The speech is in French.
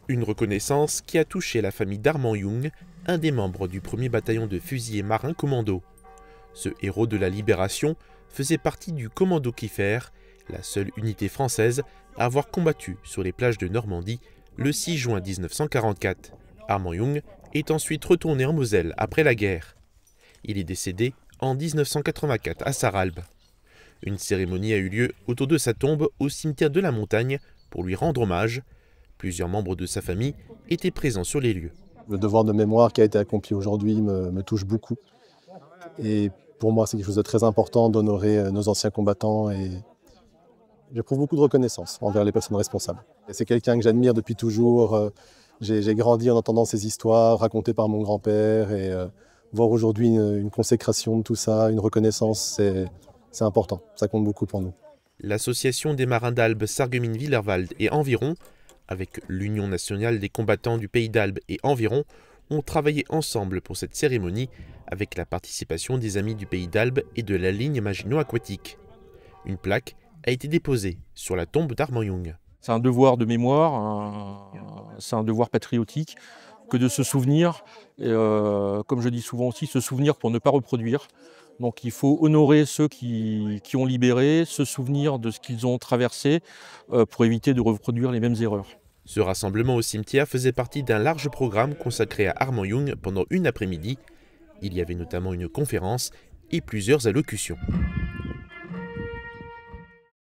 Une reconnaissance qui a touché la famille d'Armand Young, un des membres du 1er bataillon de fusiliers marins commando. Ce héros de la Libération faisait partie du commando Kiefer, la seule unité française à avoir combattu sur les plages de Normandie le 6 juin 1944. Armand Young est ensuite retourné en Moselle après la guerre. Il est décédé en 1984 à Sarralbe. Une cérémonie a eu lieu autour de sa tombe au cimetière de la Montagne pour lui rendre hommage. Plusieurs membres de sa famille étaient présents sur les lieux. Le devoir de mémoire qui a été accompli aujourd'hui me touche beaucoup. Et pour moi, c'est quelque chose de très important d'honorer nos anciens combattants et j'éprouve beaucoup de reconnaissance envers les personnes responsables. C'est quelqu'un que j'admire depuis toujours. J'ai grandi en entendant ces histoires racontées par mon grand-père et voir aujourd'hui une consécration de tout ça, une reconnaissance, c'est important. Ça compte beaucoup pour nous. L'association des marins d'Albe Sarreguemines-Willerwald et environ, avec l'Union nationale des combattants du Pays d'Albe et environ, ont travaillé ensemble pour cette cérémonie avec la participation des Amis du Pays d'Albe et de la ligne Maginot Aquatique. Une plaque a été déposée sur la tombe d'Armand Young. C'est un devoir de mémoire, c'est un devoir patriotique que de se souvenir, et, comme je dis souvent aussi, se souvenir pour ne pas reproduire. Donc il faut honorer ceux qui ont libéré, se souvenir de ce qu'ils ont traversé pour éviter de reproduire les mêmes erreurs. Ce rassemblement au cimetière faisait partie d'un large programme consacré à Armand Young pendant une après-midi. Il y avait notamment une conférence et plusieurs allocutions.